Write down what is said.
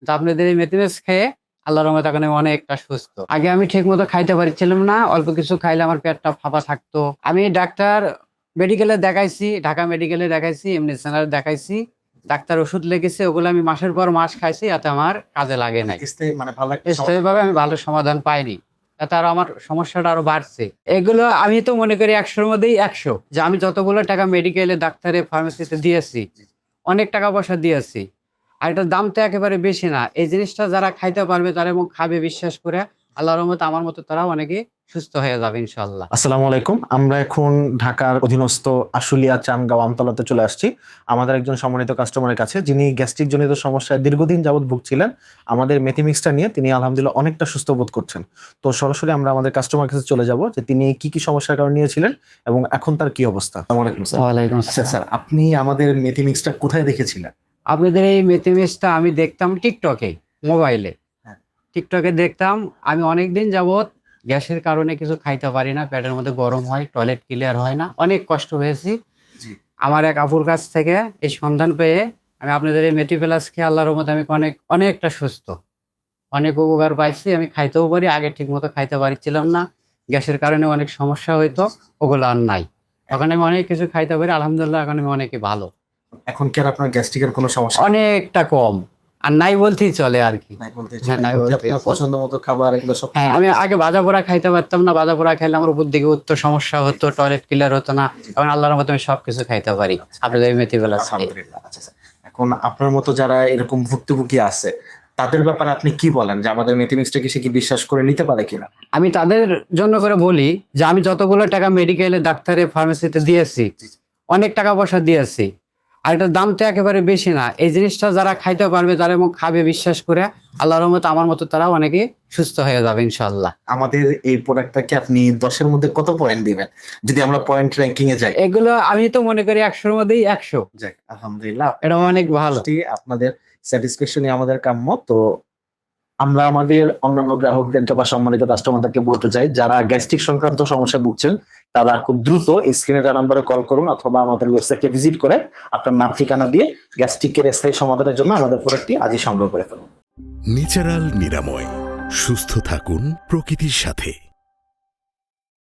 তো আপনাদের এই মেথিমেস খেয়ে আল্লাহর রহমতে এখন আমি অনেকটা সুস্থ। আগে আমি ঠিক মতো খাইতে পারছিলাম না, অল্প কিছু খাইলে আমার পেটটা ফাঁপা থাকতো। আমি ডাক্তার মেডিকেলে দেখাইছি, ঢাকা মেডিকেলে দেখাইছি, এমনি সেন্টারে দেখাইছি, ডাক্তার ওষুধ লিখেছে, ওগুলো আমি মাসের পর মাস খাইছি, এতে আমার কাজে লাগে নাই। মানে ভালো একটা স্থায়ীভাবে আমি ভালো সমাধান পাইনি, তাতে আরো আমার সমস্যাটা আরো বাড়ছে। এগুলো আমি তো মনে করি 100-র মধ্যেই 100, যে আমি যতগুলো টাকা মেডিকেলে, ডাক্তারে, ফার্মেসিতে দিয়েছি, অনেক টাকা পয়সা দিয়েছি, আর এটার দাম তো একেবারে বেশি না। এই জিনিসটা যারা খাইতে পারবে, তারা এবং খাবে বিশ্বাস করে, আল্লাহর রহমতে আমার মতো তারাও অনেকে সুস্থ হয়ে যাবে ইনশাল্লাহ। আসসালামু আলাইকুম। আমরা এখন ঢাকার অধীনস্থ আশুলিয়া চানগাঁও আমতলাতে চলে আসছি আমাদের একজন সম্মানিত কাস্টমারের কাছে, যিনি গ্যাস্ট্রিক জনিত সমস্যায় দীর্ঘদিন যাবত ভুগছিলেন। আমাদের মেথিমিক্সটা নিয়ে তিনি আলহামদুলিল্লাহ অনেকটা সুস্থ বোধ করছেন। তো সরাসরি আমরা আমাদের কাস্টমার কাছে চলে যাব যে তিনি কি কি সমস্যার কারণে নিয়েছিলেন এবং এখন তার কি অবস্থা। আসসালামু আলাইকুম স্যার। ওয়ালাইকুম আচ্ছা আসসালাম। স্যার, আপনি আমাদের মেথিমিক্সটা কোথায় দেখেছিলেন? আপনাদের এই মেথিমেসটা আমি দেখতাম টিকটকে, মোবাইলে। হ্যাঁ। টিকটকে দেখতাম। আমি অনেকদিন যাবত গ্যাসের কারণে কিছু খাইতে পারি না, পেটের মধ্যে গরম হয়, টয়লেট ক্লিয়ার হয় না, অনেক কষ্ট হয়েছি। জি। আমার এক আপুর কাছ থেকে এই সন্ধান পেয়ে আমি আপনাদের এই মেথিপ্লাস খেয়ে আল্লাহর রহমতে আমি অনেকটা সুস্থ, অনেক উপকার পাইছি। আমি খাইতেও পারি, আগে ঠিক মতো খাইতে পারছিলাম না, গ্যাসের কারণে অনেক সমস্যা হইতো, ওগুলো আর নাই। এখন আমি অনেক কিছু খাইতে পারি আলহামদুলিল্লাহ, এখন আমি অনেকে ভালো, এখন কি আর আপনার গ্যাস্ট্রিকের কোনো সমস্যা অনেকটা কম, আর নাই বলতেই চলে আর কি। নাই বলতে? হ্যাঁ, নাই বলতে আপনার পছন্দ মতো খাবার এগুলো সব? হ্যাঁ, আমি আগে ভাজা পোড়া খাইতে পারতাম না, ভাজা পোড়া খাইলে আমার উপর দিকে উঠতো, সমস্যা হতো, টয়লেট ক্লিয়ার হতো না। এখন আল্লাহর মতো আমি সবকিছু খাইতে পারি আপনাদের এই মেথিপ্লাস খেয়ে। আলহামদুলিল্লাহ। আচ্ছা স্যার, এখন আপনার মতো যারা এরকম ভুক্তভোগী আছে তাদের ব্যাপারে আপনি কি বলেন, যে আমাদের মেথিমিক্সটা কি সে কি বিশ্বাস করে নিতে পারে কিনা? আমি তাদের জন্য করে বলি যে আমি যতগুলো টাকা মেডিকেলে, ডাক্তারে, ফার্মেসিতে দিয়েছি, অনেক টাকা পয়সা দিয়েছি, আর এটার দাম তো একেবারে বেশি না। এই জিনিসটা যারা খাইতে পারবে, তারা এবং খাবে বিশ্বাস করে, আল্লাহর রহমতে আমার মতো তারাও অনেকে সুস্থ হয়ে যাবে ইনশাল্লাহ। আমাদের এই প্রোডাক্টটাকে আপনি 10-এর মধ্যে কত পয়েন্ট দিবেন যদি আমরা পয়েন্ট র্যাঙ্কিং এ যাই? এগুলো আমি তো মনে করি 100-র মধ্যেই 100। যাক, আলহামদুলিল্লাহ, এটা অনেক ভালো। আপনাদের স্যাটিসফ্যাকশনই আমাদের কাম্য। তো আমরা আমাদের অন্যান্য গ্রাহকদেরকে বা সম্মানিত কাস্টমারদেরকে বলতে চাই, যারা গ্যাস্ট্রিক সংক্রান্ত সমস্যায় ভুগছেন তারা খুব দ্রুত স্ক্রিনে দেওয়া নাম্বারে কল করুন, অথবা আমাদের ওয়েবসাইটে ভিজিট করে আপনার নাম ঠিকানা দিয়ে গ্যাস্ট্রিকের স্থায়ী সমাধানের জন্য আমাদের প্রোডাক্টটি আজই সংগ্রহ করে ফেলুন। ন্যাচারাল নিরাময়, সুস্থ থাকুন প্রকৃতির সাথে।